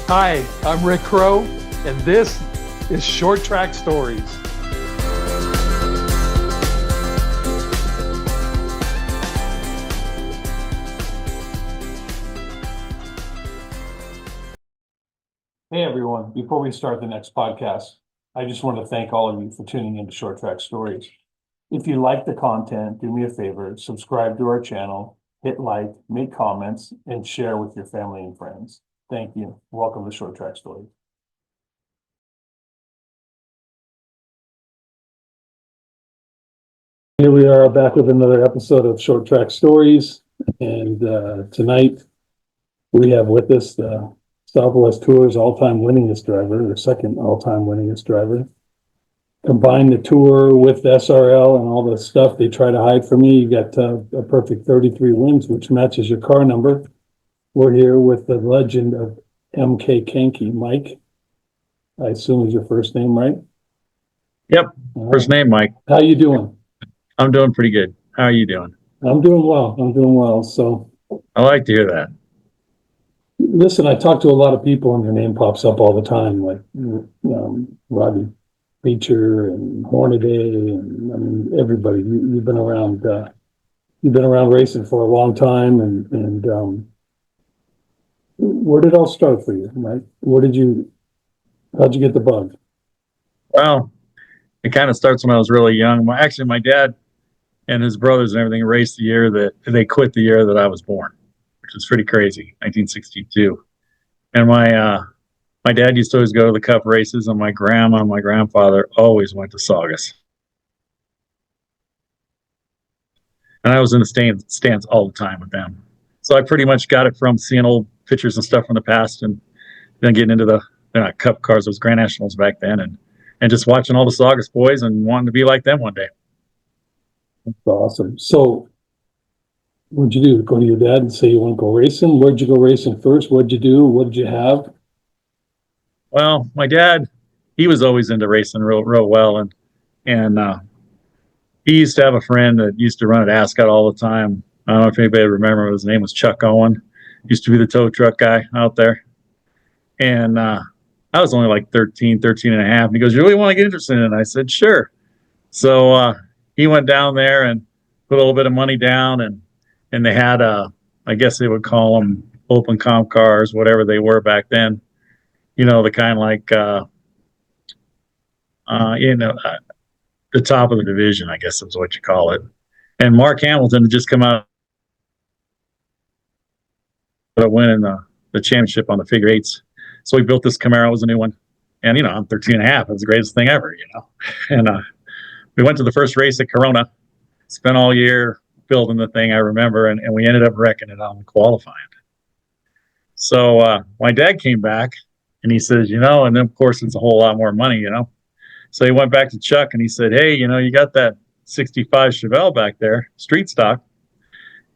Hi, I'm Rick Crow, and this is Short Track Stories. Hey everyone, before we start the next podcast, I just want to thank all of you for tuning into Short Track Stories. If you like the content, do me a favor, subscribe to our channel, hit like, make comments, and share with your family and friends. Thank you. Welcome to Short Track Stories. Here we are back with another episode of Short Track Stories, and tonight we have with us the Southwest Tour's all-time winningest driver, or second all-time winningest driver. Combine the tour with SRL and all the stuff they try to hide from you, you got a perfect 33 wins, which matches your car number. We're here with the legend of Mk Kanke, Mike. I assume is your first name, right? Yep, first name Mike. How you doing? I'm doing pretty good. How are you doing? I'm doing well. So I like to hear that. listen, I talk to a lot of people and their name pops up all the time, like Rodney Beecher and Hornaday, and I mean everybody. You've been around. You've been around racing for a long time, and where did it all start for you, Mike? How'd you get the bug? Well, it kind of starts when I was really young. Actually, my dad and his brothers and everything raced the year that they quit the year that I was born, which is pretty crazy, 1962. And my dad used to always go to the Cup races, and my grandma and my grandfather always went to Saugus. And I was in the stands all the time with them. So I pretty much got it from seeing old pictures and stuff from the past, and then getting into they're not Cup cars, those Grand Nationals back then, and just watching all the Saugus boys and wanting to be like them one day. That's awesome. So what'd you do? Go to your dad and say you want to go racing? Where'd you go racing first? What'd you do? What did you have? Well, my dad, he was always into racing real well, and he used to have a friend that used to run at Ascot all the time. I don't know if anybody remember, his name was Chuck Owen. Used to be the tow truck guy out there. And I was only like 13 and a half. And he goes, "You really want to get interested in it?" And I said, "Sure." So he went down there and put a little bit of money down, and they had, I guess they would call them open comp cars, whatever they were back then. You know, the kind like, the top of the division, I guess is what you call it. And Mark Hamilton had just come out winning the championship on the figure eights. So we built this Camaro. It was a new one. And, I'm 13 and a half. It was the greatest thing ever, And we went to the first race at Corona, spent all year building the thing, I remember, and we ended up wrecking it on qualifying. So my dad came back, and he says, and then, of course, it's a whole lot more money, So he went back to Chuck, and he said, "Hey, you got that 65 Chevelle back there, street stock."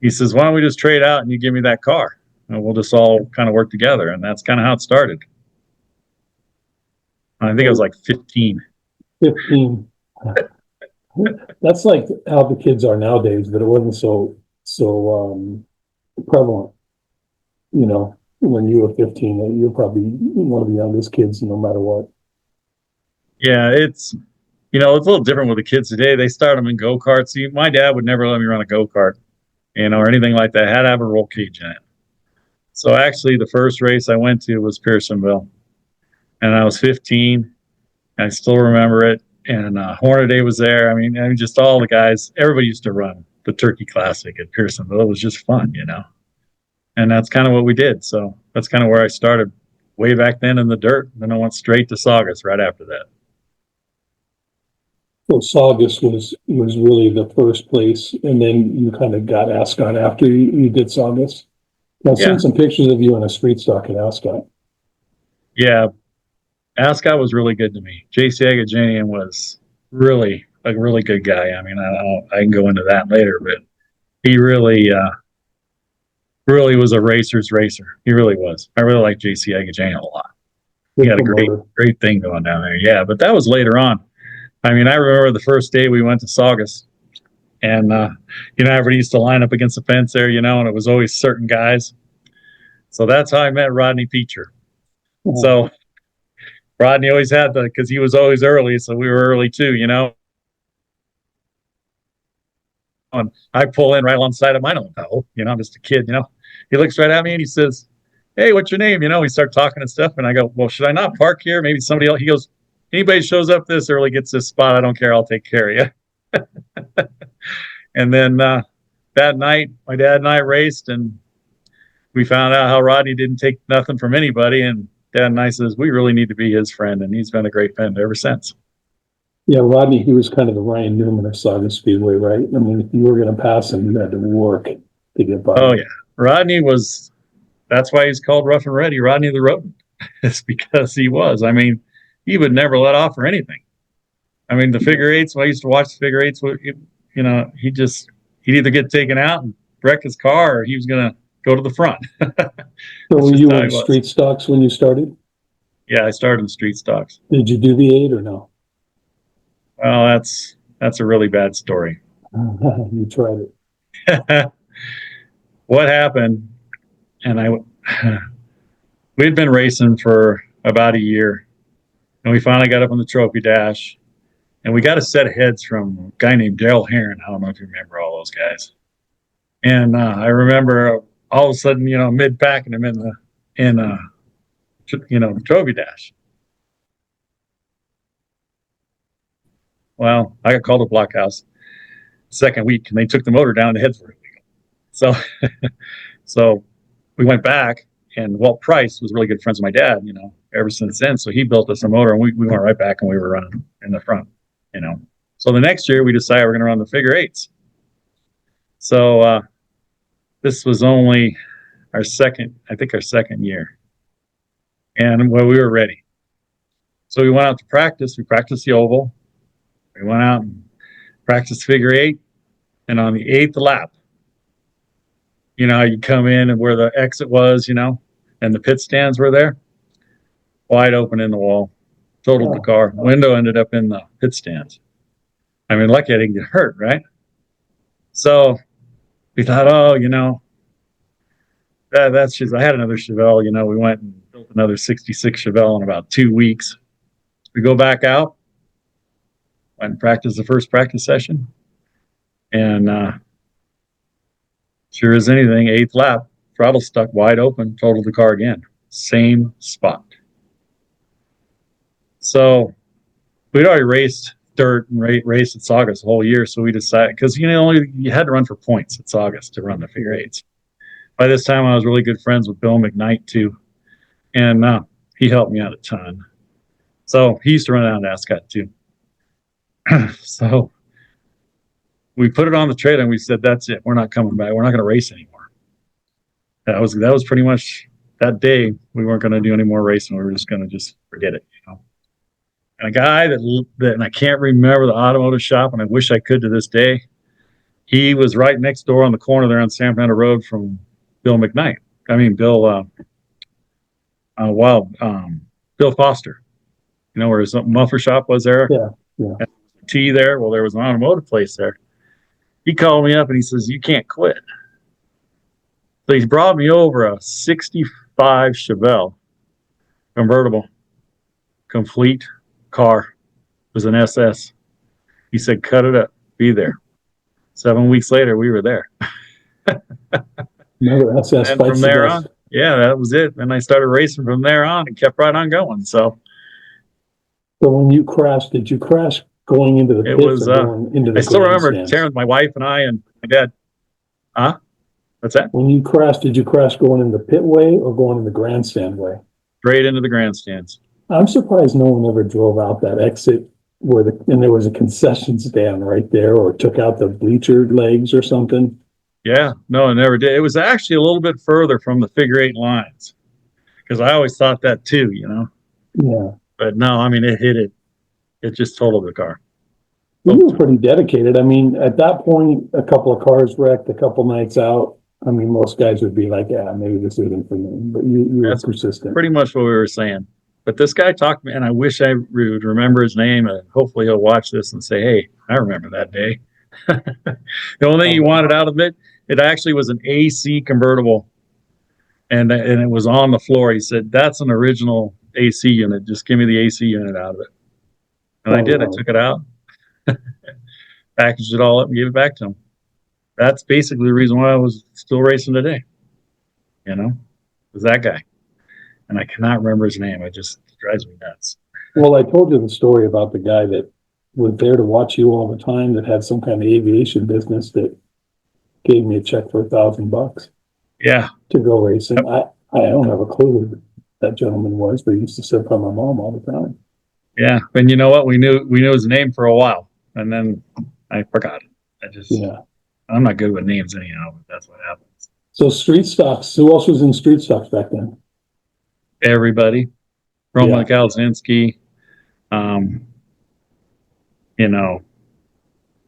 He says, "Why don't we just trade out and you give me that car? And we'll just all kind of work together." And that's kind of how it started. I think I was like 15. 15. That's like how the kids are nowadays, but it wasn't so prevalent. When you were 15, you're probably one of the youngest kids, no matter what. Yeah, it's a little different with the kids today. They start them in go-karts. See, my dad would never let me run a go-kart, or anything like that. It had to have a roll cage in it. So actually, the first race I went to was Pearsonville, and I was 15. I still remember it. And Hornaday was there. I mean, just all the guys. Everybody used to run the Turkey Classic at Pearsonville. It was just fun, And that's kind of what we did. So that's kind of where I started way back then in the dirt. Then I went straight to Saugus right after that. So Saugus was really the first place, and then you kind of got Ascot after you did Saugus. I've seen some pictures of you in a street stock at Ascot. Yeah, Ascot was really good to me. J.C. Agajanian was really a really good guy. I mean, I can go into that later, but he really was a racer's racer. He really was. I really like J.C. Agajanian a lot. He had a great thing going down there. Yeah, but that was later on. I mean, I remember the first day we went to Saugus, and everybody used to line up against the fence there, and it was always certain guys. So that's how I met Rodney Beecher. So Rodney always had because he was always early, so we were early too, And I pull in right alongside him. I don't know, I'm just a kid, He looks right at me and he says, "Hey, what's your name?" We start talking and stuff. And I go, "Well, should I not park here? Maybe somebody else." He goes, "Anybody shows up this early gets this spot. I don't care. I'll take care of you." And then that night, my dad and I raced, and we found out how Rodney didn't take nothing from anybody. And Dad and I says, we really need to be his friend. And he's been a great friend ever since. Yeah, Rodney, he was kind of the Ryan Newman of Saugus Speedway, right? I mean, if you were going to pass him, you had to work to get by. Oh, yeah. Rodney that's why he's called Rough and Ready, Rodney the Rodent. It's because he was. I mean, he would never let off for anything. I mean, the figure eights, when I used to watch the figure eights, he'd either get taken out and wreck his car, or he was going to go to the front. So were you in street stocks when you started? Yeah, I started in street stocks. Did you do the 8 or no? Well, that's a really bad story. You tried it. What happened, and we'd been racing for about a year, and we finally got up on the trophy dash, and we got a set of heads from a guy named Darrell Earnhardt. I don't know if you remember all those guys. And I remember all of a sudden, mid-packing him in the trophy dash. Well, I got called to blockhouse second week, and they took the motor down, and the heads were illegal. So we went back, and Walt Price was really good friends with my dad, ever since then. So he built us a motor, and we went right back, and we were running in the front, So the next year, we decided we're going to run the figure eights. So this was only our second year. And we were ready. So we went out to practice. We practiced the oval. We went out and practiced figure eight. And on the 8th lap, you come in and where the exit was, and the pit stands were there, wide open in the wall, totaled the car. Window ended up in the pit stands. I mean, lucky I didn't get hurt, right? So we thought, that's just, I had another Chevelle, we went and built another 66 Chevelle in about 2 weeks. We go back out, went and practiced the first practice session. And sure as anything, 8th lap, throttle stuck wide open, totaled the car again. Same spot. So we'd already raced dirt and raced at Saugus the whole year. So we decided, because, you had to run for points at Saugus to run the figure eights. By this time, I was really good friends with Bill McKnight, too. And he helped me out a ton. So he used to run out at Ascot, too. So we put it on the trailer and we said, that's it. We're not coming back. We're not going to race anymore. That was pretty much that day. We weren't going to do any more racing. We were just going to forget it, And a guy that and I can't remember the automotive shop, and I wish I could to this day. He was right next door on the corner there on San Fernando Road from Bill McKnight. I mean, Bill Foster. Where his muffler shop was there? Yeah. T there. Well, there was an automotive place there. He called me up and he says, "You can't quit." So he brought me over a 65 Chevelle convertible, complete car. It was an SS. He said, "Cut it up, be there." 7 weeks later, we were there. Another SS. And from there on, yeah, that was it. And I started racing from there on and kept right on going. So when you crashed, did you crash going into the pits or going into the I still remember grandstands? tearing with my wife and I and my dad. What's that? When you crashed, did you crash going in the pit way or going in the grandstand way? Straight into the grandstands. I'm surprised no one ever drove out that exit and there was a concession stand right there, or took out the bleacher legs or something. Yeah, no, I never did. It was actually a little bit further from the figure eight lines, because I always thought that too, Yeah. But no, I mean, it hit it. It just totaled the car. You were pretty dedicated. I mean, at that point, a couple of cars wrecked, a couple nights out. I mean, most guys would be like, yeah, maybe this isn't for me. But you were persistent. Pretty much what we were saying. But this guy talked to me, and I wish I would remember his name, and hopefully he'll watch this and say, "Hey, I remember that day." The only thing he wanted out of it actually was an AC convertible And it was on the floor. He said, "That's an original AC unit. Just give me the AC unit out of it." And I did. I took it out, packaged it all up, and gave it back to him. That's basically the reason why I was still racing today. Was that guy. And I cannot remember his name. It just drives me nuts. Well, I told you the story about the guy that was there to watch you all the time, that had some kind of aviation business, that gave me a check for $1,000 Yeah. to go racing. Yep. I don't have a clue who that gentleman was, but he used to sit by my mom all the time. Yeah. And you know what? We knew his name for a while, and then I forgot it. I'm not good with names anyhow, but that's what happens. So street stocks, who else was in street stocks back then? Everybody. Roman Kalzinski, Balzano,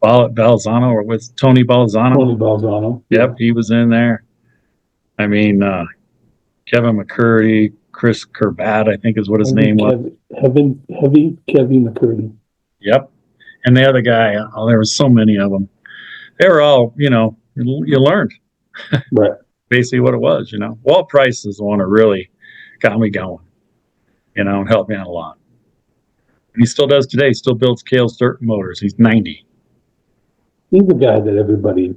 or with Tony Balzano. Tony Balzano. Yep, he was in there. I mean, Kevin McCurdy, Chris Kerbat, I think is what his name was. Heavy Kevin McCurdy. Yep. And the other guy, there were so many of them. They were all, you learned. Right. Basically what it was, Walt Price is the one that really got me going, and helped me out a lot. And he still does today. He still builds Kale's dirt motors. He's 90. He's the guy that everybody,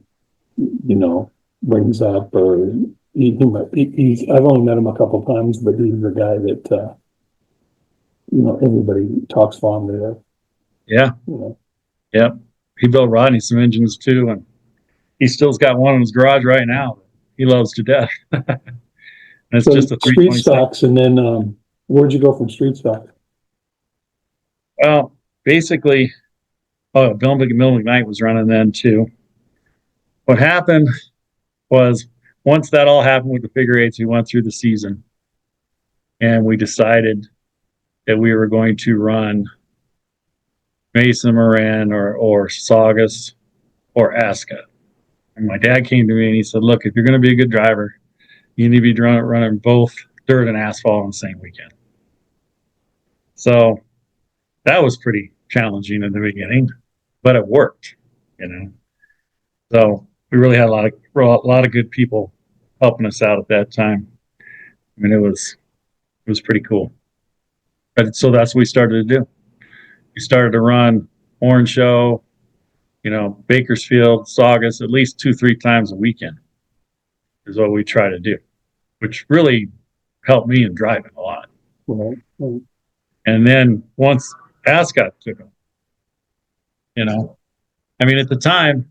brings up, or he's I've only met him a couple of times, but he's the guy that, everybody talks fondly of. Yeah. Yep. He built Rodney some engines too, and he still's got one in his garage right now. He loves to death. And it's just a street stocks, and then where'd you go from street stocks? Well, basically, Bill McKnight was running then too. What happened was, once that all happened with the figure eights, we went through the season, and we decided that we were going to run Mason Moran or Saugus or Ascot. And my dad came to me and he said, "Look, if you're going to be a good driver, you need to be running both dirt and asphalt on the same weekend." So that was pretty challenging in the beginning, but it worked, So we really had a lot of good people helping us out at that time. I mean, it was pretty cool. But so that's what we started to do. We started to run Orange Show, Bakersfield, Saugus, at least 2-3 times a weekend is what we try to do, which really helped me in driving a lot. Right. And then once Ascot took them, I mean, at the time,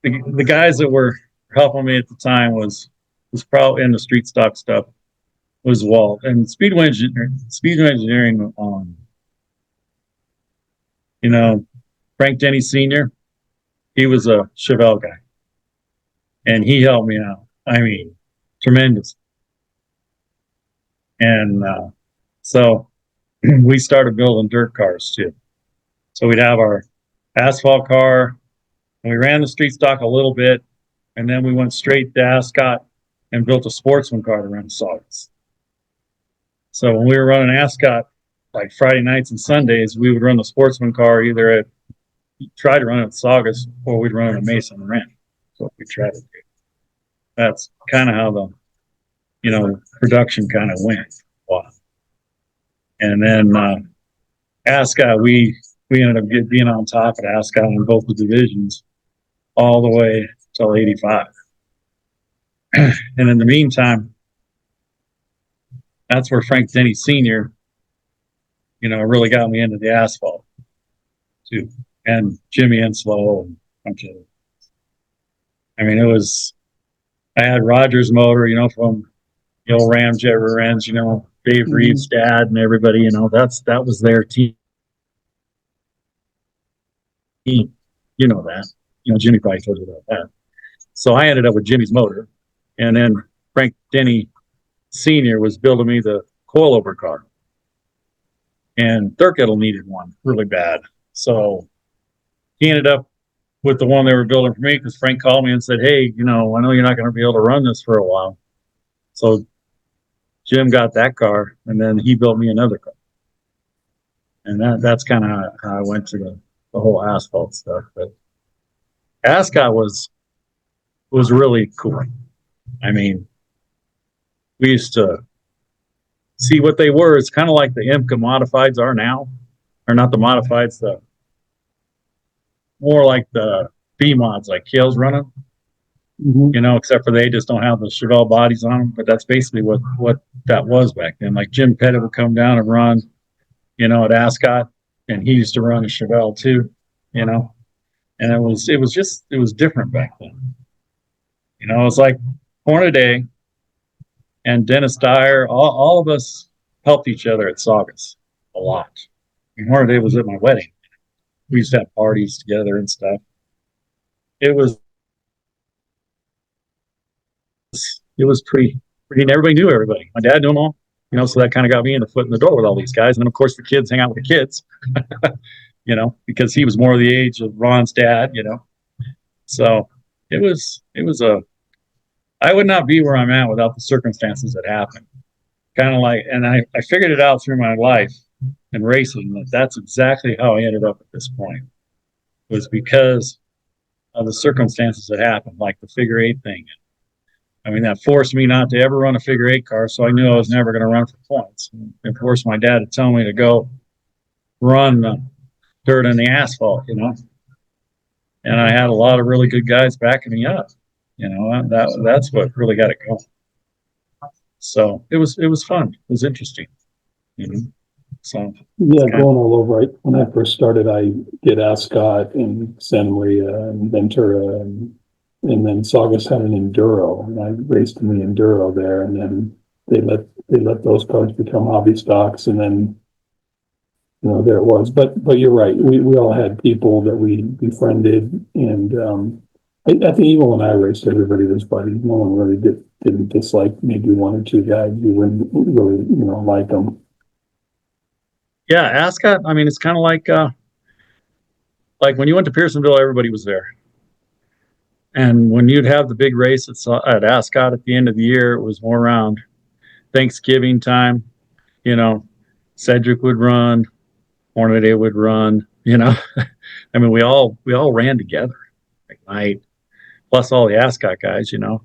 the guys that were helping me at the time was probably in the street stock stuff was Walt, and Speedway Engineering. Frank Denny Sr. He was a Chevelle guy, and he helped me out. I mean, tremendous. And so we started building dirt cars too. So we'd have our asphalt car, and we ran the street stock a little bit, and then we went straight to Ascot and built a sportsman car to run Saugus. So when we were running Ascot, like Friday nights and Sundays, we would run the sportsman car either try to run it at Saugus, or we'd run it at Mason Moran. So we tried to do. That's kind of how the production kind of went. Wow. And then Ascot, we ended up being on top at Ascot in both the divisions all the way till 85. And in the meantime, that's where Frank Denny Sr., really got me into the asphalt too. And Jimmy Insolo and a bunch of, I had Rogers Motor, from the old Ramjet rear ends, Dave Reeves' dad and everybody, that was their team. That. Jimmy probably told you about that. So I ended up with Jimmy's motor, and then Frank Denny Sr. was building me the coilover car. And Thurkettle needed one really bad. So he ended up with the one they were building for me, because Frank called me and said, "Hey, I know you're not going to be able to run this for a while." So Jim got that car, and then he built me another car. And that's kind of how I went to the whole asphalt stuff. But Ascot was really cool. we used to see what they were. It's kind of like the Mk modifieds are now, or not the modifieds, the more like the B mods, like Kale's running. Mhm. You know, except for they just don't have the Chevelle bodies on them. But that's basically what that was back then. Like Jim Pettit would come down and run, you know, at Ascot, and he used to run a Chevelle too, you know. And it was different back then. You know, it was like Hornaday and Dennis Dyer, all of us helped each other at Saugus a lot. And Hornaday was at my wedding. We used to have parties together and stuff. It was pretty, and everybody knew everybody. My dad knew them all, you know, so that kind of got me in the foot in the door with all these guys. And then of course the kids hang out with the kids, you know, because he was more the age of Ron's dad, you know. So it was I would not be where I'm at without the circumstances that happened. Kind of like, and I figured it out through my life and racing that that's exactly how I ended up at this point. It was because of the circumstances that happened, like the figure eight thing. I mean, that forced me not to ever run a figure eight car, so I knew I was never going to run for points. It forced my dad to tell me to go run the dirt and the asphalt, you know. And I had a lot of really good guys backing me up. You know, that's what really got it going. So it was fun. It was interesting. You know? So Yeah, going all over. When I first started, I did Ascot and Santa Maria and Ventura, and then Saugus had an Enduro, and I raced in the Enduro there, and then they let those cars become hobby stocks, and then you know there it was. But you're right. We all had people that we befriended, and I think even when I raced, everybody was buddies. No one really didn't dislike maybe one or two guys. You wouldn't really like them. yeah, Ascot. I mean, it's kind of like when you went to Pearsonville, everybody was there. And when you'd have the big race at Ascot at the end of the year, it was more around Thanksgiving time. You know, Cedric would run, Hornaday would run. You know, I mean, we all ran together at night, plus all the Ascot guys. You know,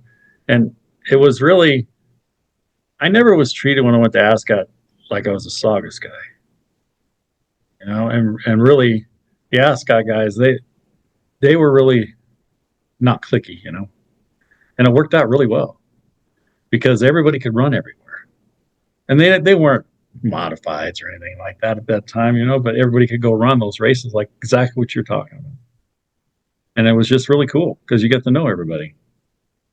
and it was really, I never was treated when I went to Ascot like I was a Saugus guy. You know, and really, the Ascot guys, they were really not clicky. You know, and it worked out really well because everybody could run everywhere, and they weren't modifieds or anything like that at that time, you know, but everybody could go run those races like exactly what you're talking about. And it was just really cool because you get to know everybody.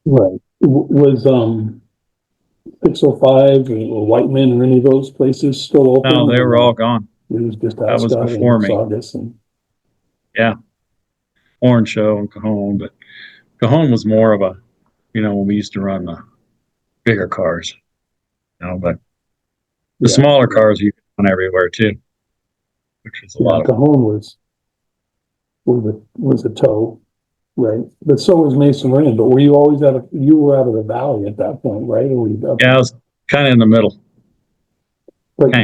Right. Was 605 or Whiteman or any of those places still open? No, they were all gone. It was just that was before me. Saugus and yeah, Orange Show and Cajon, but Cajon was more of a, you know, when we used to run the bigger cars, you know, but the smaller cars you could run everywhere too, which was a lot of Cajon was a tow, right? But so was Mason Ring. But were you always you were out of the valley at that point, right? Or were you up? Yeah, I was kind of in the middle. But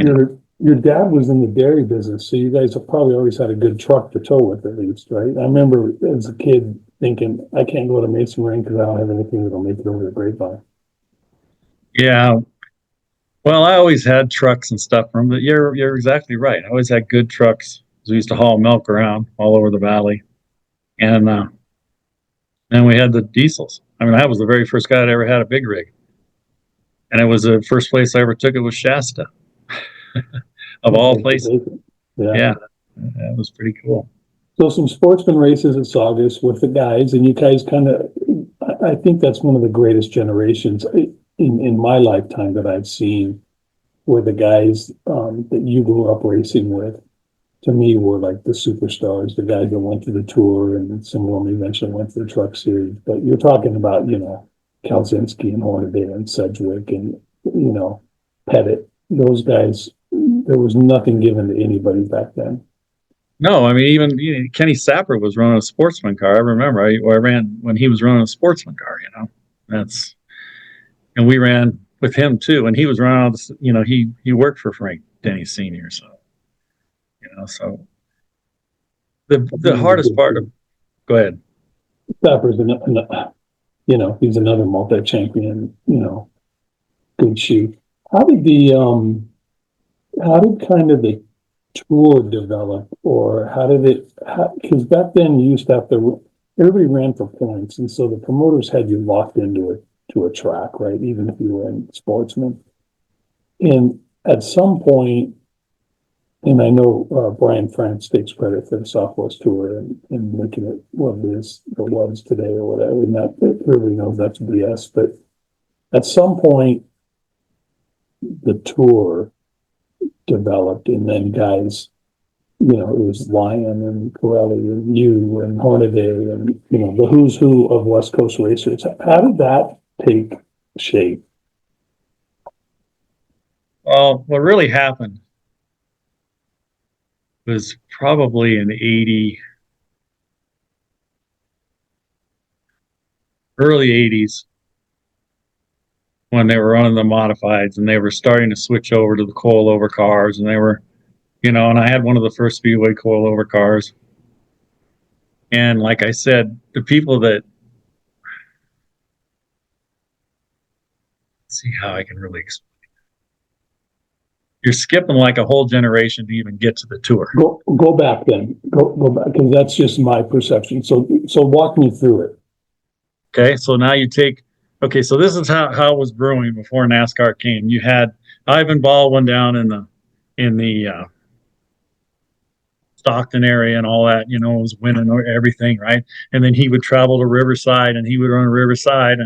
your dad was in the dairy business, so you guys have probably always had a good truck to tow with at least, right? I remember as a kid thinking, I can't go to Mason Ring because I don't have anything that'll make it over the grapevine. Yeah. Well, I always had trucks and stuff from, but you're exactly right. I always had good trucks. We used to haul milk around all over the valley, and then we had the diesels. I mean, I was the very first guy that ever had a big rig, and it was the first place I ever took it was Shasta, of all places. Yeah, that was pretty cool. So some sportsman races at Saugus with the guys, and you guys kind of, I think that's one of the greatest generations in my lifetime that I've seen, where the guys that you grew up racing with, to me, were like the superstars, the guys that went to the tour, and some of them eventually went to the truck series. But you're talking about, you know, Kalzinski and Hornaday and Sedgwick and, you know, Pettit. Those guys, there was nothing given to anybody back then. No, I mean, even Kenny Sapper was running a sportsman car. I remember I ran when he was running a sportsman car, you know, and we ran with him too. And he was running, you know, he worked for Frank Denny Sr. So, you know, so the hardest part of, go ahead. Sapper's, you know, he's another multi-champion, you know, good shoe. How did kind of the tour develop, or how did it, because back then you used to have to, everybody ran for points, and so the promoters had you locked into it to a track, right? Even if you were in sportsman. And at some point, and I know Brian France takes credit for the Southwest Tour and making it what it is or was today or whatever, and that everybody knows that's BS. But at some point, the tour developed, and then guys, you know, it was Lyon and Corelli and you and Hornaday and, you know, the who's who of West Coast racers. How did that take shape? Well, what really happened was probably in early 80s, when they were running the modifieds and they were starting to switch over to the coilover cars, and they were, you know, and I had one of the first Speedway coilover cars. And like I said, the people that, let's see how I can really explain. You're skipping like a whole generation to even get to the tour. Go back then. Go back, because that's just my perception. So walk me through it. Okay, so now you take, okay, so this is how it was brewing before NASCAR came. You had Ivan Baldwin down in the Stockton area and all that, you know, was winning everything, right? And then he would travel to Riverside and he would run Riverside,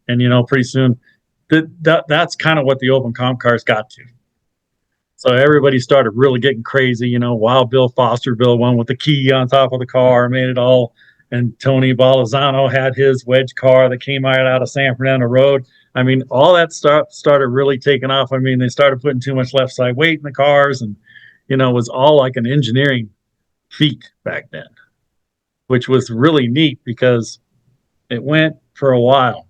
and you know, pretty soon that's kind of what the open comp cars got to. So everybody started really getting crazy, you know. Wild Bill Fosterville won with the key on top of the car, made it all. And Tony Balazzano had his wedge car that came out of San Fernando Road. I mean, all that stuff started really taking off. I mean, they started putting too much left side weight in the cars, and, you know, it was all like an engineering feat back then, which was really neat because it went for a while.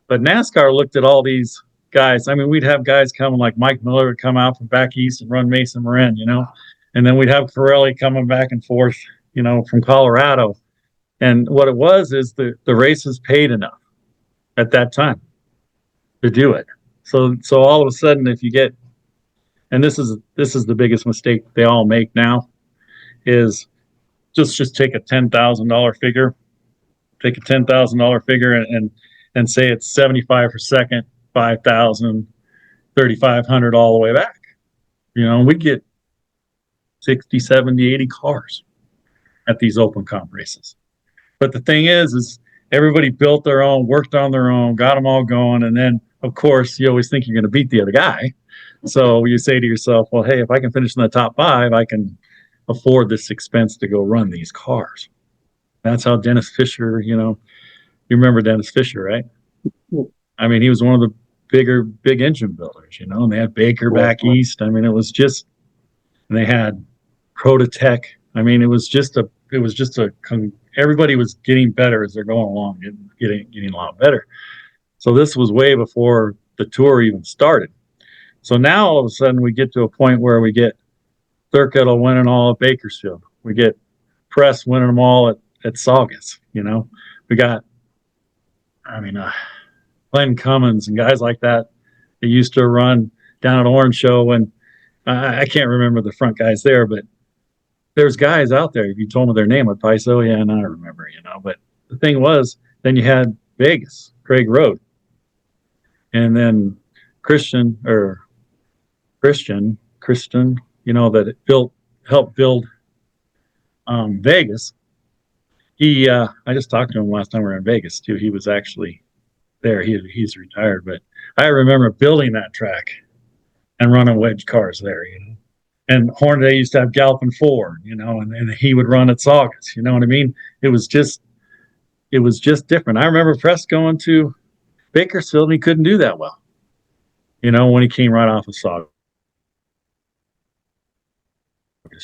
But NASCAR looked at all these guys. I mean, we'd have guys coming like Mike Miller would come out from back east and run Mason Marin, you know, and then we'd have Corelli coming back and forth, you know, from Colorado. And what it was is the races paid enough at that time to do it. So all of a sudden, if you get, and this is the biggest mistake they all make now, is just take a $10,000 figure, take a $10,000 figure and say it's 75 for second, 5,000, 3,500 all the way back. You know, we get 60, 70, 80 cars at these open comp races. But the thing is everybody built their own, worked on their own, got them all going. And then, of course, you always think you're going to beat the other guy. So you say to yourself, well, hey, if I can finish in the top 5, I can afford this expense to go run these cars. That's how Dennis Fisher, you know, you remember Dennis Fisher, right? I mean, he was one of the big engine builders, you know, and they had Baker back east. I mean, it was just, and they had Prototech. I mean, it was just everybody was getting better as they're going along, getting a lot better. So this was way before the tour even started. So now all of a sudden we get to a point where we get Thurkettle winning all at Bakersfield. We get Press winning them all at Saugus, you know. We got, I mean, Glenn Cummins and guys like that. They used to run down at Orange Show, and I can't remember the front guys there, but there's guys out there. If you told me their name, I'd probably say, oh, yeah, and I remember, you know. But the thing was, then you had Vegas, Craig Road, and then Christian, you know, that helped build Vegas. I just talked to him last time we were in Vegas too. He was actually there. He's retired, but I remember building that track and running wedge cars there, you know. And Hornaday used to have Galpin Ford, you know, and he would run at Saugus, you know what I mean? It was just different. I remember Press going to Bakersfield and he couldn't do that well, you know, when he came right off of Saugus,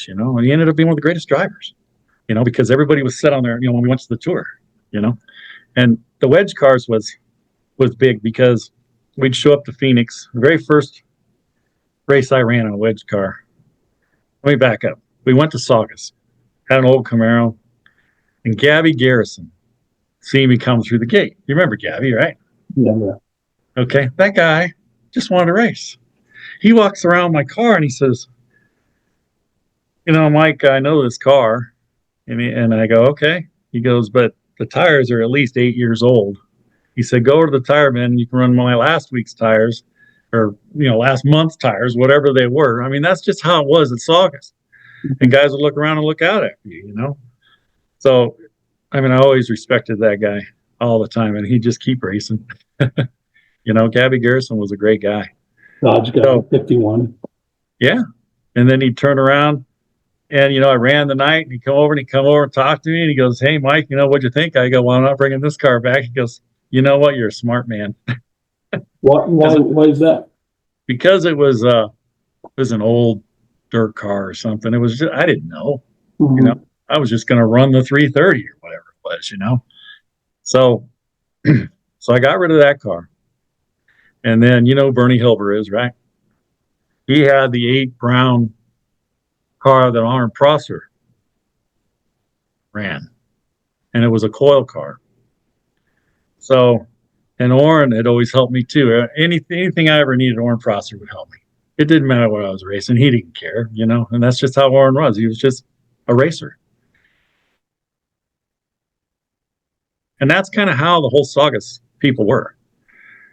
you know, and he ended up being one of the greatest drivers, you know, because everybody was set on there, you know, when we went to the tour, you know. And the wedge cars was big because we'd show up to Phoenix. The very first race I ran on a wedge car, let me back up. We went to Saugus, had an old Camaro, and Gabby Garrison seen me come through the gate. You remember Gabby, right? Yeah. Okay, that guy Just wanted to race. He walks around my car and he says, Mike, I know this car. And I go, okay. He goes, but the tires are at least 8 years old. He said, go to the tire bin. You can run my last week's tires or, last month's tires, whatever they were. I mean, that's just how it was at Saugus. And guys would look around and look out at you, So, I mean, I always respected that guy all the time, and he'd just keep racing. Gabby Garrison was a great guy. Dodge guy, 51. Yeah. And then he'd turn around and, I ran the night and he'd come over and talk to me and he goes, hey, Mike, what'd you think? I go, well, I'm not bringing this car back. He goes, you know what? You're a smart man. Why is that? Because it was an old dirt car or something. It was just, I didn't know, Mm-hmm. I was just going to run the 330 or whatever it was, So, so I got rid of that car. And then, Bernie Hilber is, right? He had the 8 brown car that Arn Prosser ran. And it was a coil car. So, and Orrin had always helped me too. Anything I ever needed, Orrin Prosser would help me. It didn't matter what I was racing. He didn't care, and that's just how Orrin was. He was just a racer. And that's kind of how the whole Saugus people were.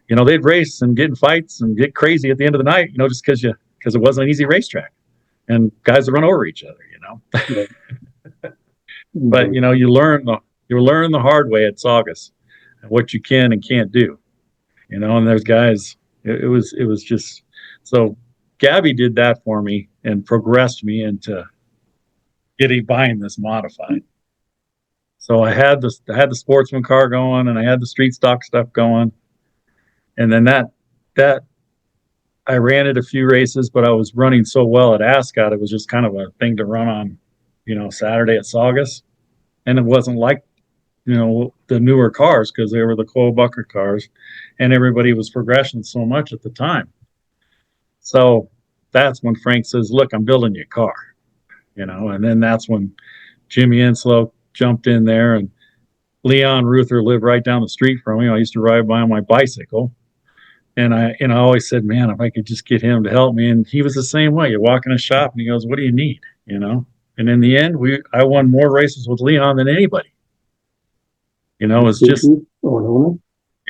They'd race and get in fights and get crazy at the end of the night, just because it wasn't an easy racetrack. And guys would run over each other, Yeah. But, you learn the hard way at Saugus, what you can and can't do, and there's guys, it was just, so Gabby did that for me and progressed me into buying this modified. So I had the sportsman car going and I had the street stock stuff going. And then that I ran it a few races, but I was running so well at Ascot, it was just kind of a thing to run on, Saturday at Saugus. And it wasn't like, the newer cars because they were the coil bucket cars and everybody was progressing so much at the time. So that's when Frank says, look, I'm building you a car, and then that's when Jimmy Insolo jumped in there and Leon Ruther lived right down the street from me. I used to ride by on my bicycle. And I always said, man, if I could just get him to help me. And he was the same way. You walk in a shop and he goes, what do you need? And in the end, I won more races with Leon than anybody. It's just,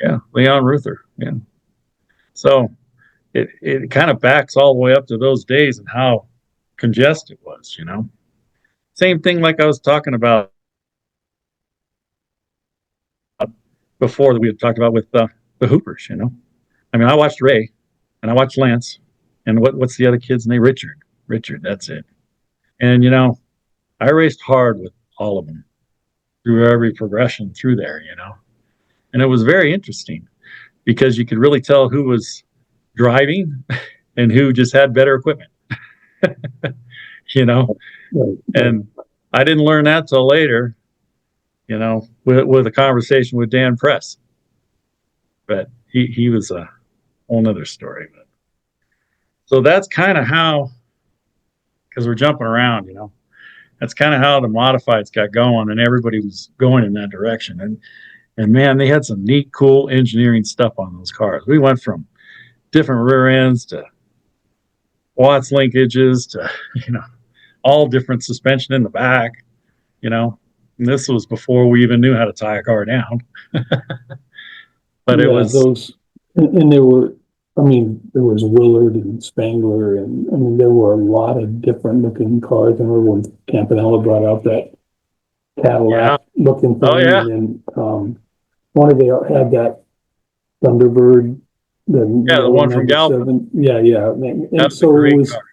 yeah, Leon Ruther. Yeah. So it kind of backs all the way up to those days and how congested it was, Same thing like I was talking about before that we had talked about with the Hoopers, I mean, I watched Ray and I watched Lance and what's the other kid's name? Richard, that's it. And, I raced hard with all of them through every progression through there, and it was very interesting because you could really tell who was driving and who just had better equipment, and I didn't learn that till later, with a conversation with Dan Press, but he was a whole nother story. But so that's kind of how, because we're jumping around, that's kind of how the modifieds got going and everybody was going in that direction. And man, they had some neat, cool engineering stuff on those cars. We went from different rear ends to Watts linkages to, all different suspension in the back, and this was before we even knew how to tie a car down. But it was those, and there were, there was Willard and Spangler, and there were a lot of different looking cars. I remember when Campanella brought out that Cadillac looking thing. Oh, yeah. And one of they had that Thunderbird. The one from Galvin. Yeah. And That's so a great it was, car.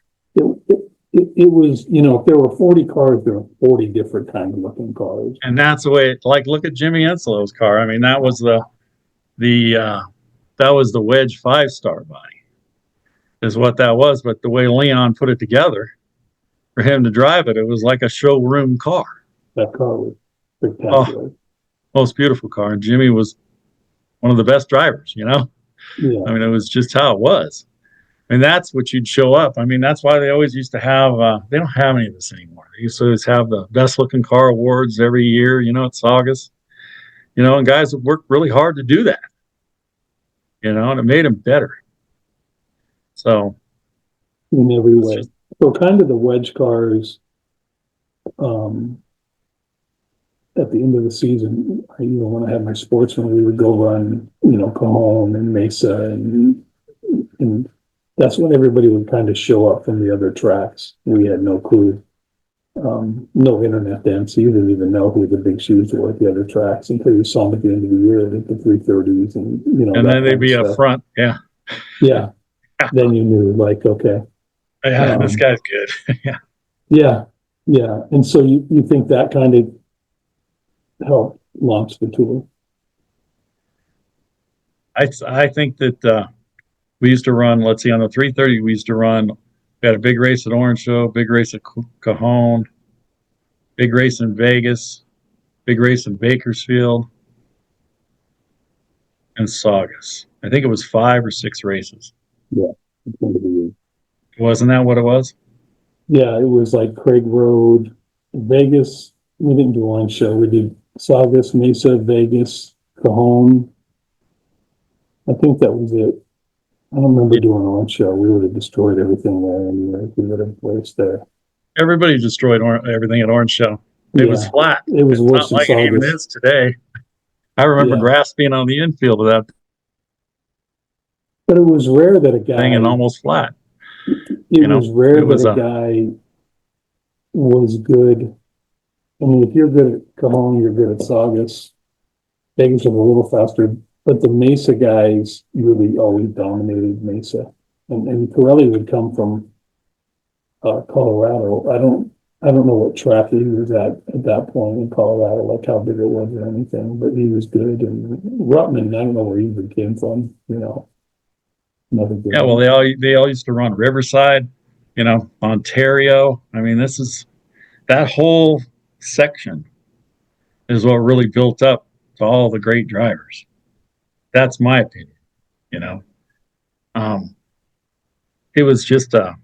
it was, if there were 40 cars, there were 40 different kind of looking cars. And that's the way, look at Jimmy Insolo's car. I mean, that was the Wedge 5-star body is what that was. But the way Leon put it together for him to drive it, it was like a showroom car. That car was spectacular. Oh, most beautiful car. And Jimmy was one of the best drivers, Yeah. I mean, it was just how it was. And that's what you'd show up. I mean, that's why they always used to have, they don't have any of this anymore. They used to always have the best looking car awards every year, at Saugus, and guys would work really hard to do that, and it made them better. So in every it's way. just, So kind of the wedge cars, at the end of the season, when I had my sportsman, we would go run, Cajon and Mesa, and that's when everybody would kind of show up from the other tracks. We had no clue. No internet then, so you didn't even know who the big shoes were at the other tracks until you saw them at the end of the year at the 330s and and that then they'd kind of be up stuff. front. Yeah. Yeah, then you knew, like, okay, Yeah, this guy's good. Yeah. yeah, yeah. And so you think that kind of helped launch the tour? I think that we used to run, let's see, on the 330, we used to run, we had a big race at Orange Show, big race at Cajon, big race in Vegas, big race in Bakersfield, and Saugus. I think it was 5 or 6 races. Yeah, it's going to be. Wasn't that what it was? Yeah, it was like Craig Road, Vegas. We didn't do one show. We did Saugus, Mesa, Vegas, Cajon. I think that was it. I don't remember doing one show. We would have destroyed everything there anyway if we would have placed there. Everybody destroyed everything at Orange Show. It was flat. It was it's worse not like than it even Saugus. is today. I remember grass being on the infield of that But it was rare that a guy thing and almost flat. It was rare that a guy was good. I mean, if you're good at Cajon, you're good at Saugus. Vegas was a little faster, but the Mesa guys really always dominated Mesa. And Pirelli would come from Colorado. I don't know what track he was at that point in Colorado, like how big it was or anything, but he was good. And Ruttman, I don't know where he even came from, Another good Yeah, well, they all used to run Riverside, Ontario. I mean, that whole section is what really built up to all the great drivers. That's my opinion. It was just it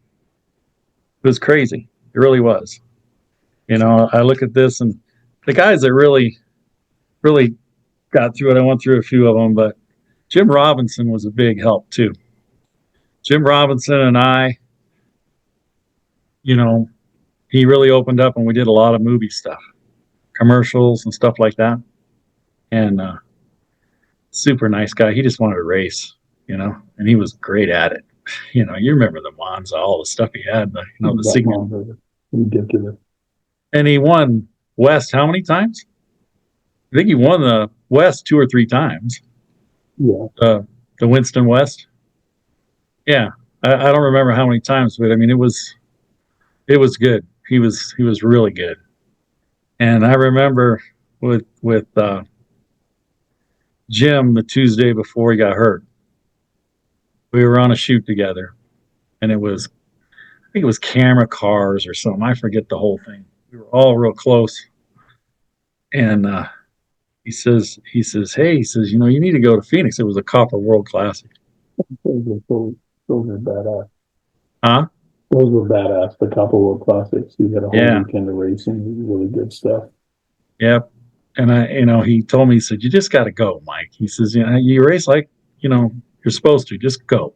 was crazy. It really was. I look at this and the guys that really got through it. I went through a few of them, but Jim Robinson was a big help too. Jim Robinson and I, he really opened up and we did a lot of movie stuff, commercials and stuff like that. And super nice guy. He just wanted to race, and he was great at it. You remember the Monza, all the stuff he had, the signal. Ridiculous. And he won West how many times? I think he won the West 2 or 3 times. Yeah. The Winston West. Yeah. I don't remember how many times, but I mean, it was good. He was really good. And I remember with Jim the Tuesday before he got hurt, we were on a shoot together, and I think it was camera cars or something. I forget the whole thing. We were all real close, and he says, hey, you need to go to Phoenix. It was a Copper World Classic. Those were badass. Huh? Those were badass, the Copper World Classics. You had a whole weekend of racing, really good stuff. Yep. And he told me, he said, you just got to go, Mike. He says, you race like, you're supposed to, just go.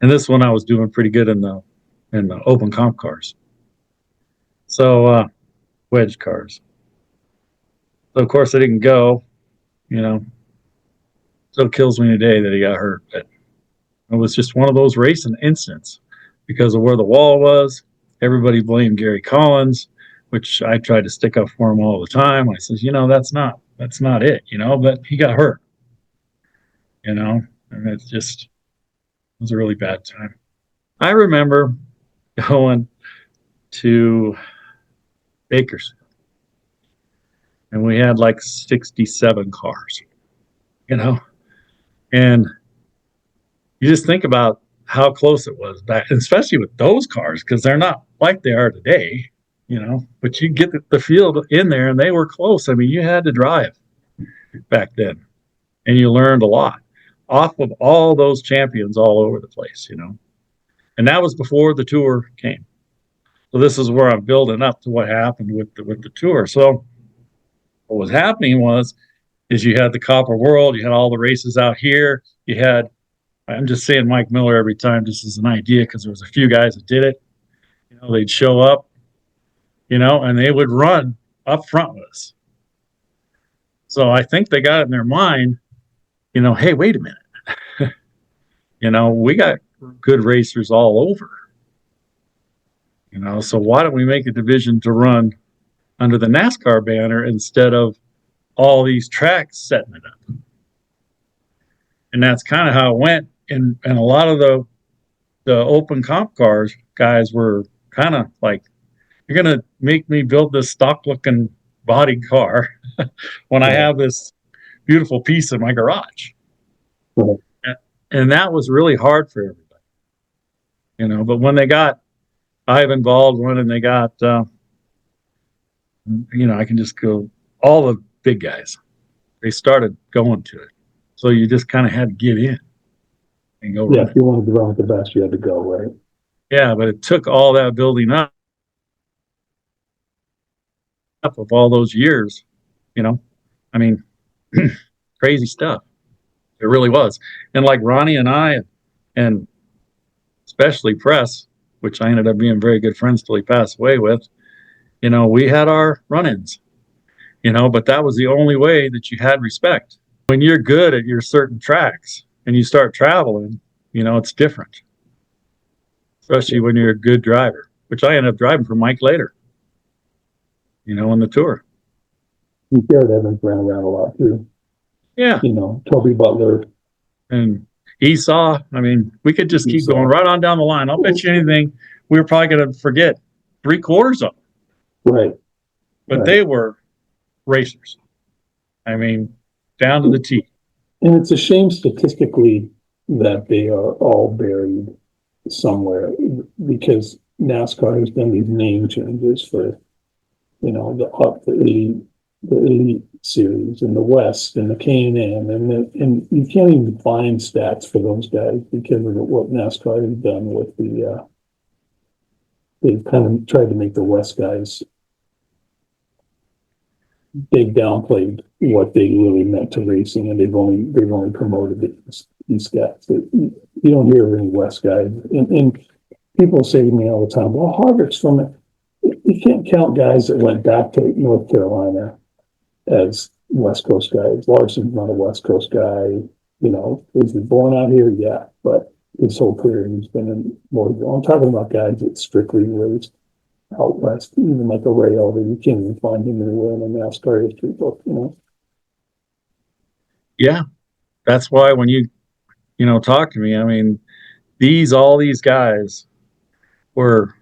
And this one I was doing pretty good in the open comp cars. So, wedge cars. So of course I didn't go, still kills me today that he got hurt, but it was just one of those racing incidents because of where the wall was. Everybody blamed Gary Collins, which I tried to stick up for him all the time. I says, that's not it, but he got hurt, and it was a really bad time. I remember going to Bakersfield, and we had like 67 cars, and you just think about how close it was back, especially with those cars, because they're not like they are today, but you get the field in there and they were close. I mean, you had to drive back then, and you learned a lot off of all those champions all over the place, and that was before the tour came. So this is where I'm building up to what happened with the tour. So what was happening is you had the Copper World, you had all the races out here, you had I'm just saying Mike Miller every time, just as an idea, because there was a few guys that did it. They'd show up, and they would run up front with us. So I think they got it in their mind, hey, wait a minute. We got good racers all over. So why don't we make a division to run under the NASCAR banner instead of all these tracks setting it up? And that's kind of how it went. And a lot of the open comp cars guys were kind of like, you're going to make me build this stock looking body car when I have this beautiful piece in my garage. Right. And that was really hard for everybody, but when they got Ivan Baldwin and they got, I can just go, all the big guys, they started going to it. So you just kind of had to get in and go. Yeah, if you wanted to run with the best, you had to go, right? Yeah, but it took all that building up of all those years, crazy stuff. It really was. And like Ronnie and I, and especially Press, which I ended up being very good friends till he passed away with, we had our run-ins, but that was the only way that you had respect. When you're good at your certain tracks and you start traveling, it's different. Especially when you're a good driver, which I ended up driving for Mike later, on the tour. Garrett Evans ran around a lot too. Yeah. Toby Butler. And Esau. We could just keep going right on down the line. I'll bet you anything we were probably going to forget 3/4 of them. Right. But they were racers. Down to the T. And it's a shame statistically that they are all buried somewhere, because NASCAR has done these name changes for, the elite series and the West and the K&N, and you can't even find stats for those guys because of what NASCAR has done with they've kind of tried to make the West guys, they've downplayed what they really meant to racing, and they've only promoted these guys. You don't hear of any West guys, and people say to me all the time, well, Harvick's from it. You can't count guys that went back to North Carolina as West Coast guys. Larson's not a West Coast guy. Was he born out here? Yeah, but his whole career he's been in Louisville. I'm talking about guys that strictly raced out west, even like a Ray Elder. You can't even find him anywhere in the NASCAR history book, Yeah, that's why when you talk to me, all these guys were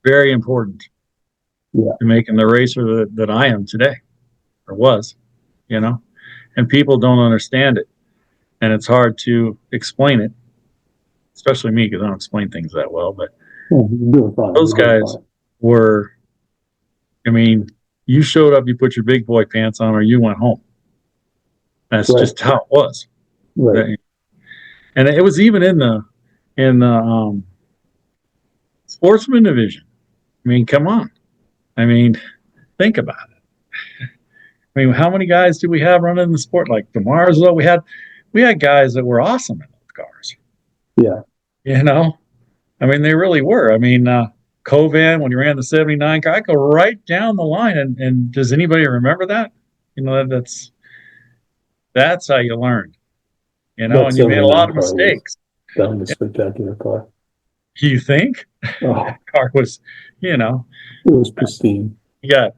very important to making the racer that I am today, or was, and people don't understand it, and it's hard to explain it, especially me, because I don't explain things that well, but those guys were, you showed up, you put your big boy pants on, or you went home. That's just how it was. Right. And it was even in the sportsman division. Come on. Think about it. How many guys do we have running in the sport? Like DeMars, though, we had guys that were awesome in those cars. Yeah. They really were. Covan, when he ran the 79 car, I go right down the line. And does anybody remember that? That's how you learned. And you made a lot of mistakes. That was a spectacular car. You think? Oh. Car was, it was pristine. Yeah.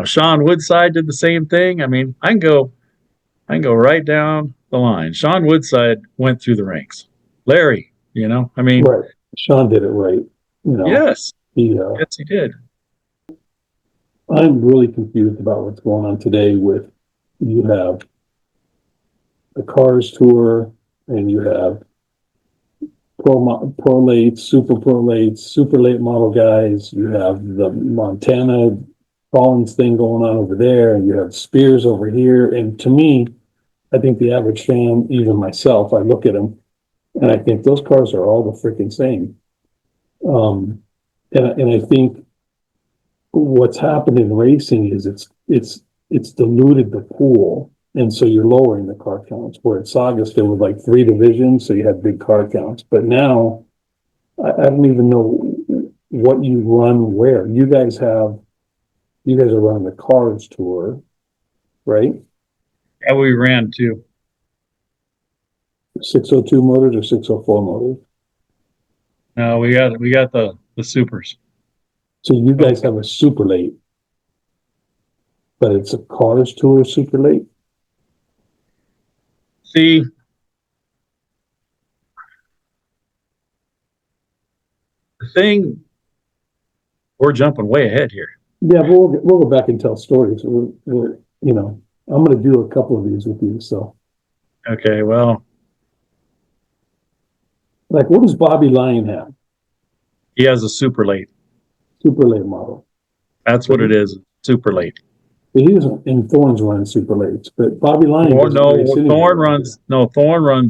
Sean Woodside did the same thing. I can go right down the line. Sean Woodside went through the ranks. Larry, right. Sean did it right. Yes. Yes, he did. I'm really confused about what's going on today with, you have the Cars Tour, and you have pro late, super late model guys. You have the Montana Collins thing going on over there, and you have Spears over here. And to me, I think the average fan, even myself, I look at them and I think those cars are all the freaking same. And I think what's happened in racing is it's diluted the pool And so you're lowering the car counts, where at Saugus, there were like 3 divisions, so you had big car counts. But now, I don't even know what you run where. You guys are running the Cars Tour, right? Yeah, we ran too. 602 motors or 604 motors? No, we got the supers. So you guys have a super late, but it's a Cars Tour super late? See, the thing, we're jumping way ahead here. Yeah, but we'll go back and tell stories. We're, I'm going to do a couple of these with you. So, Okay, well, like, what does Bobby Lyon have? he has a super late. Super late model. That's what it is. Super late. But he doesn't, and Thorne's running super lates, but Bobby Lyon Thorne runs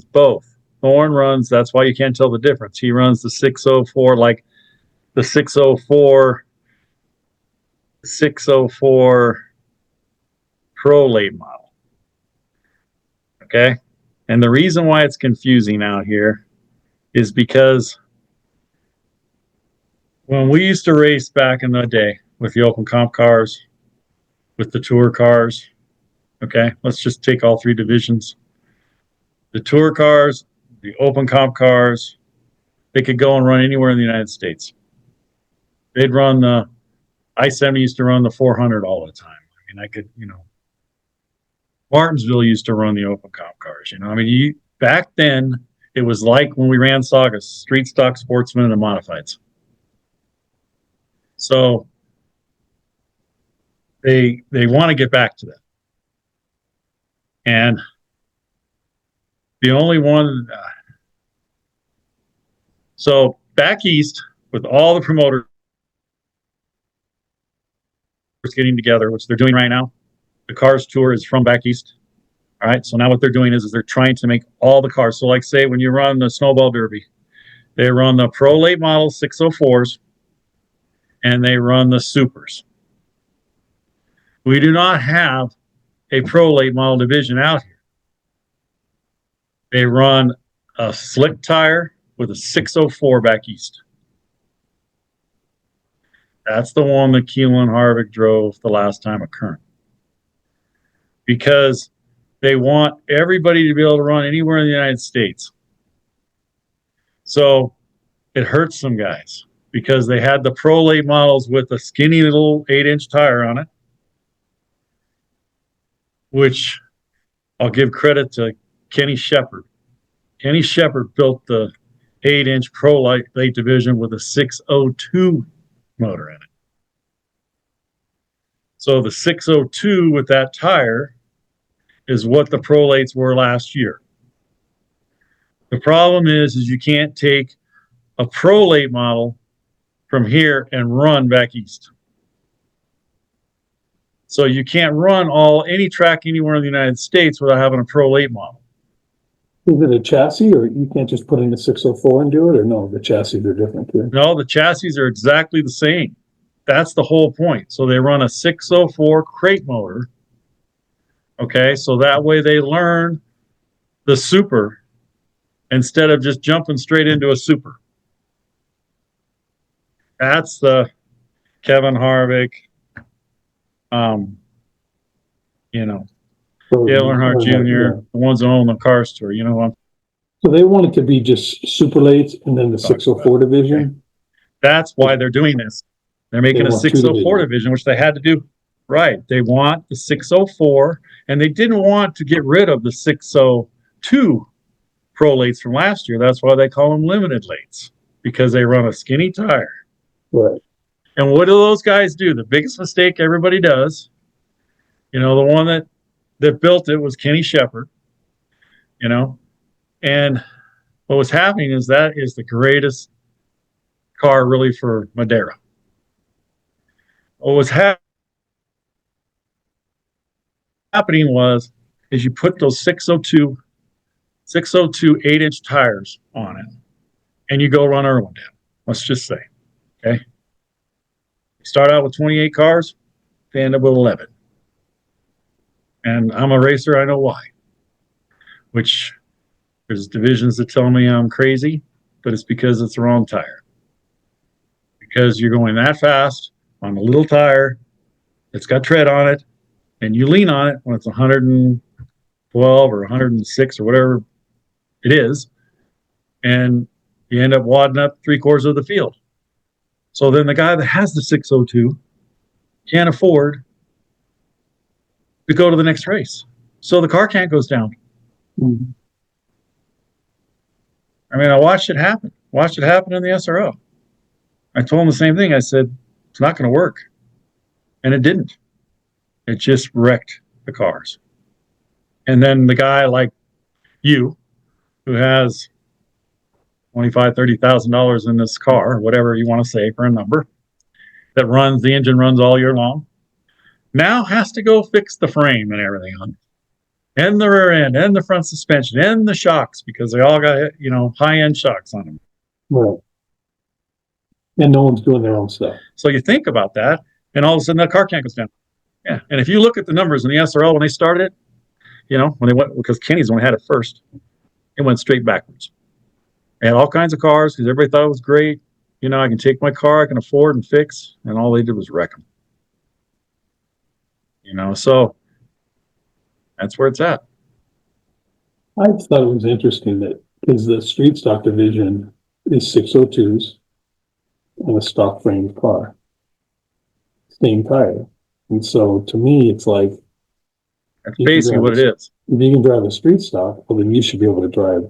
both. Thorne runs, that's why you can't tell the difference. He runs the 604, like the 604 Pro late model. Okay? And the reason why it's confusing out here is because when we used to race back in the day with the open comp cars, with the tour cars, okay, let's just take all 3 divisions. The tour cars, the open comp cars, they could go and run anywhere in the United States. They'd run the I-70 used to run the 400 all the time. I mean, I could, Martinsville used to run the open comp cars. I mean, back then it was like when we ran Saugus, street stock, sportsmen, and modifieds. So they want to get back to that. And the only one, so back east with all the promoters getting together, which they're doing right now, the Cars Tour is from back east. All right, so now what they're doing is they're trying to make all the cars. So like say when you run the Snowball Derby, they run the Pro Late Model 604s and they run the Supers. We do not have a Pro Late Model division out here. They run a slick tire with a 604 back east. That's the one that Keelan Harvick drove the last time occurring. Because they want everybody to be able to run anywhere in the United States. So it hurts some guys because they had the Pro Late models with a skinny little 8-inch tire on it, which I'll give credit to Kenny Shepard. Kenny Shepard built the 8-inch Pro Late division with a 602 motor in it. So the 602 with that tire is what the Pro Lates were last year. The problem is you can't take a Pro Late model from here and run back east. So you can't run any track anywhere in the United States without having a Pro Late model. Is it a chassis, or you can't just put in a 604 and do it, or no, the chassis are different too? No, the chassis are exactly the same. That's the whole point. So they run a 604 crate motor. Okay, so that way they learn the super instead of just jumping straight into a super. That's the Kevin Harvick, Dale Earnhardt Jr., the ones that own the Cars Tour. So they want it to be just super lates and then the 604 division? Okay. That's why they're doing this. They're making a 604 division, which they had to do. Right. They want the 604, and they didn't want to get rid of the 602 Pro Lates from last year. That's why they call them limited lates, because they run a skinny tire. Right. And what do those guys do? The biggest mistake everybody does, the one that built it was Kenny Shepard, and what was happening is that is the greatest car really for Madeira. What was happening is you put those 602 8-inch tires on it, and you go run Irwindale. Let's just say, okay? You start out with 28 cars, they end up with 11. And I'm a racer, I know why. Which there's divisions that tell me I'm crazy, but it's because it's the wrong tire. Because you're going that fast on a little tire that's got tread on it, and you lean on it when it's 112 or 106 or whatever it is, and you end up wadding up 3/4 of the field. So then the guy that has the 602 can't afford to go to the next race. So the car can't goes down. Mhm. I mean, I watched it happen. Watched it happen in the SRO. I told him the same thing. I said, it's not going to work. And it didn't. It just wrecked the cars. And then the guy like you, who has $25,000, $30,000 in this car, whatever you want to say for a number, that runs, the engine runs all year long, now has to go fix the frame and everything on it. And the rear end, and the front suspension, and the shocks, because they all got, high-end shocks on them. Right. And no one's doing their own stuff. So you think about that, and all of a sudden that car can't go down. Yeah. And if you look at the numbers in the SRL when they started it, when they went, because Kenny's only had it first, it went straight backwards. They had all kinds of cars because everybody thought it was great. I can take my car, I can afford and fix, and all they did was wreck them. So that's where it's at. I thought it was interesting that because the street stock division is 602s and a stock framed car, same tire. And so to me, it's like, that's basically what it is. If you can drive a street stock, well, then you should be able to drive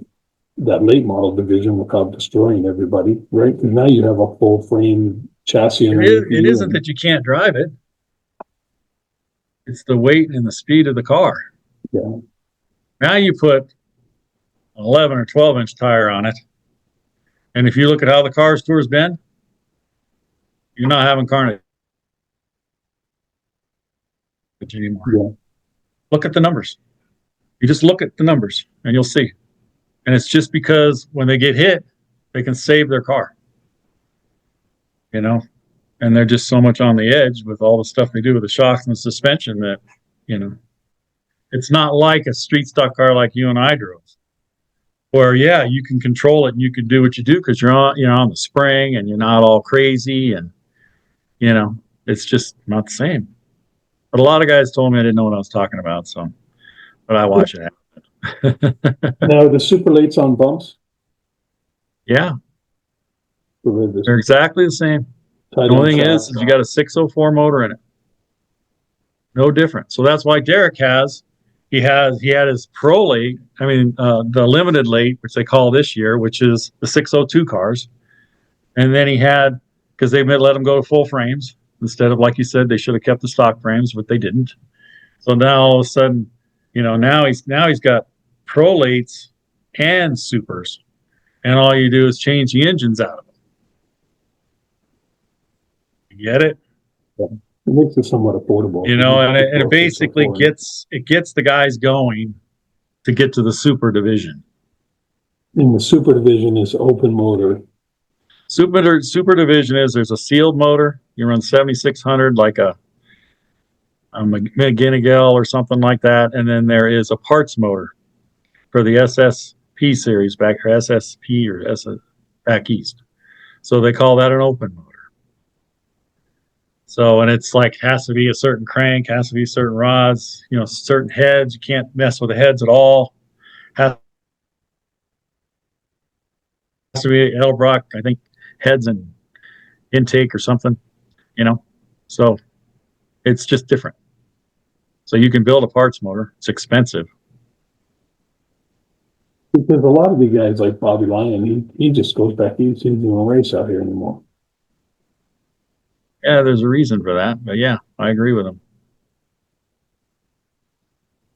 that late model division without destroying everybody, right? Because now you have a full frame chassis. It isn't that you can't drive it. It's the weight and the speed of the car. Yeah. Now you put an 11 or 12-inch tire on it, and if you look at how the Cars Tour's been, you're not having carnage anymore. Yeah. Look at the numbers. You just look at the numbers, and you'll see. And it's just because when they get hit, they can save their car. And they're just so much on the edge with all the stuff they do with the shocks and the suspension that, it's not like a street stock car like you and I drove, where, you can control it and you can do what you do because you're on the spring and you're not all crazy and, it's just not the same. But a lot of guys told me I didn't know what I was talking about, but I watch it happen. Now, the super lates on bumps? Yeah. They're exactly the same. The only thing is you got a 604 motor in it. No different. So that's why Derek he had his pro late, the limited late, which they call this year, which is the 602 cars. And then he had, because they let him go to full frames instead of, like you said, they should have kept the stock frames, but they didn't. So now all of a sudden, now he's got pro lates and supers, and all you do is change the engines out of them. You get it? Yeah. It makes it somewhat affordable. And it basically gets the guys going to get to the super division. And the super division is open motor. Super division there's a sealed motor. You run 7,600 like a McGinnigal or something like that, and then there is a parts motor for the SSP series back east. So they call that an open motor. So, and it's like, has to be a certain crank, has to be certain rods, certain heads. You can't mess with the heads at all. Has to be Edelbrock, I think, heads and intake or something, So it's just different. So you can build a parts motor. It's expensive. Because a lot of the guys like Bobby Lyon, he just goes back east. He doesn't race out here anymore. Yeah, there's a reason for that, but yeah, I agree with him.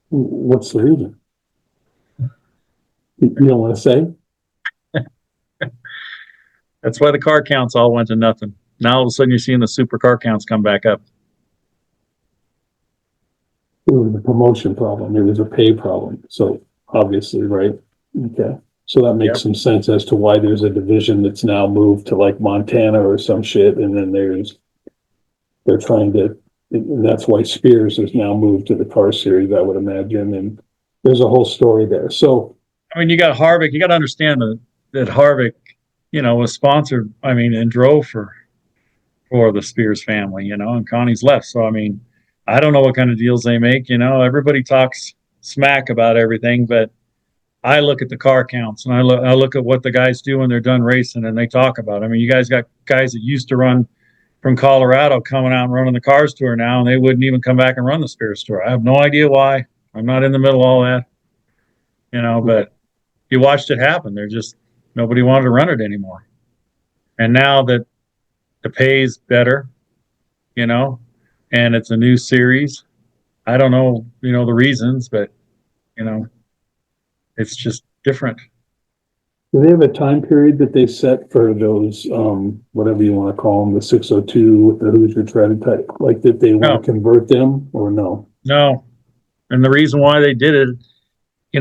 What's the reason? You don't want to say? That's why the car counts all went to nothing. Now all of a sudden you're seeing the super car counts come back up. It was a promotion problem. It was a pay problem. So obviously, right? Okay. So that makes some sense as to why there's a division that's now moved to like Montana or some shit, and then they're trying to and that's why Spears has now moved to the car series, I would imagine. And there's a whole story there. So, I mean, you got Harvick. You got to understand that Harvick, was sponsored. I mean, and drove for the Spears family. And Connie's left. So I mean, I don't know what kind of deals they make. Everybody talks smack about everything, but I look at the car counts and I look at what the guys do when they're done racing, and they talk about it. I mean, you guys got guys that used to run from Colorado coming out and running the Cars Tour now, and they wouldn't even come back and run the Spears Tour. I have no idea why. I'm not in the middle of all that, but you watched it happen. Nobody wanted to run it anymore. And now that the pay's better, and it's a new series, I don't know, the reasons, but, it's just different. do they have a time period that they set for those, whatever you want to call them, the 602 with the Hoosier treaded type, like that they want to convert them, or no? No. And the reason why they did it,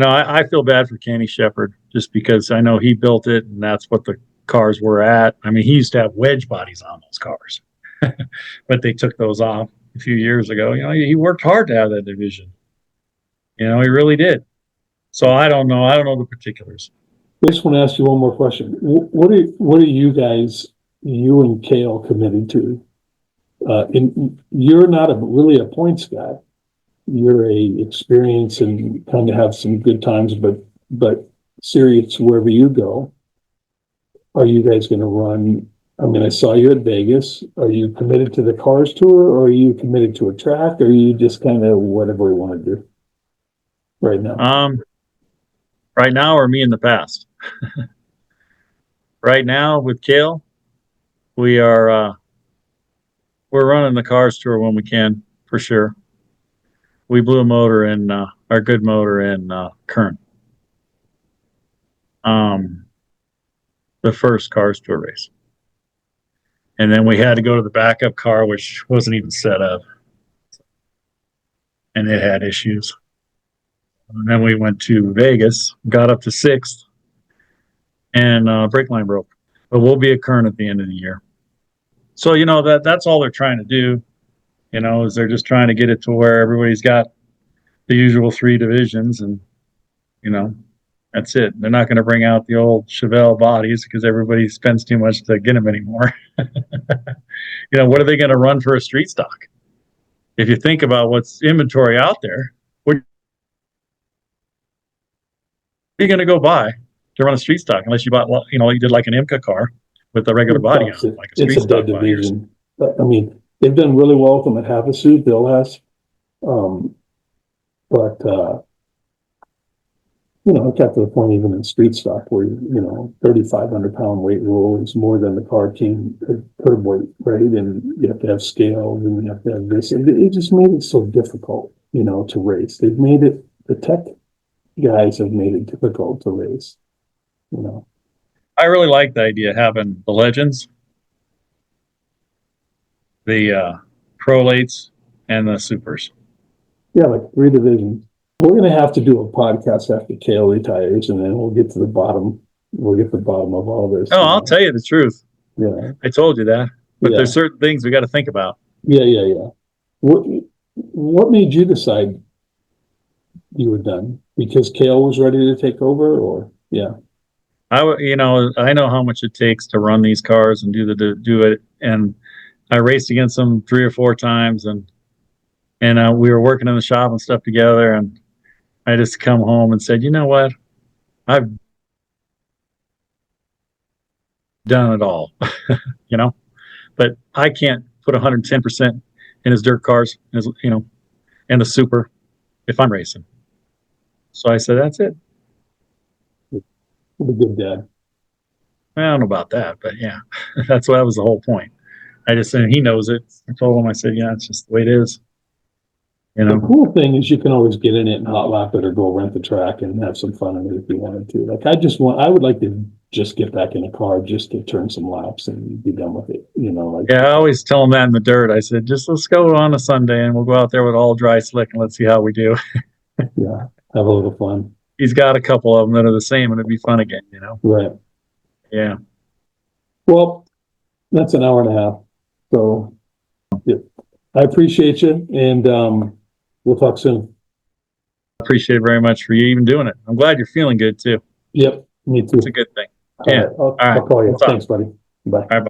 I feel bad for Kenny Shepard just because I know he built it and that's what the cars were at. I mean, he used to have wedge bodies on those cars, but they took those off a few years ago. He worked hard to have that division. He really did. So I don't know. I don't know the particulars. I just want to ask you one more question. What are you guys, you and Cale, committed to? You're not really a points guy. You're a experience and kind of have some good times, but serious wherever you go. Are you guys going to run? I mean, I saw you at Vegas. Are you committed to the Cars Tour, or are you committed to a track, or are you just kind of whatever we want to do right now? Right now, or me in the past? Right now with Cale, we're running the Cars Tour when we can, for sure. We blew a motor in our good motor in Kern. The first Cars Tour race. And then we had to go to the backup car, which wasn't even set up. And it had issues. And then we went to Vegas, got up to sixth, and brake line broke. But we'll be at Kern at the end of the year. So, that's all they're trying to do, is they're just trying to get it to where everybody's got the usual three divisions, and, that's it. They're not going to bring out the old Chevelle bodies because everybody spends too much to get them anymore. What are they going to run for a street stock? If you think about what's inventory out there, what are you going to go buy to run a street stock unless you bought, you did like an Mk car with a regular body on it, like a street stock dead division. I mean, they've done really well with them at Havasu, Bill has. But it got to the point even in street stock where, 3,500 pound weight rule is more than the car came curb weight, right? And you have to have scales and you have to have this. And it just made it so difficult, to race. They've made it, the tech guys have made it difficult to race, I really like the idea of having the legends, the prolates, and the supers. Yeah, like three divisions. We're going to have to do a podcast after Cale retires, and then we'll get to the bottom. We'll get to the bottom of all this. Oh, I'll tell you the truth. Yeah, I told you that. But there's certain things we got to think about. Yeah. What made you decide you were done? Because Cale was ready to take over, or I know how much it takes to run these cars and do it, and I raced against them 3 or 4 times, and we were working in the shop and stuff together, and I just come home and said, you know what, I've done it all, but I can't put 110% in his dirt cars, and the super if I'm racing. So I said, that's it. a good dad? I don't know about that, but yeah, that was the whole point. I just said, he knows it. I told him, I said, yeah, it's just the way it is. The cool thing is you can always get in it and hot lap it or go rent the track and have some fun in it if you wanted to. Like I would like to just get back in a car just to turn some laps and be done with it. Yeah, I always tell him that in the dirt. I said, just let's go on a Sunday and we'll go out there with all dry slick and let's see how we do. Yeah, have a little fun. He's got a couple of them that are the same and it'd be fun again, Right. Yeah. Well, that's an hour and a half. So yeah, I appreciate you, and we'll talk soon. Appreciate it very much for you even doing it. I'm glad you're feeling good too. Yep, me too. It's a good thing. All Yeah. right, All right. I'll call you. We'll talk. Thanks, buddy. Bye. All right. Bye.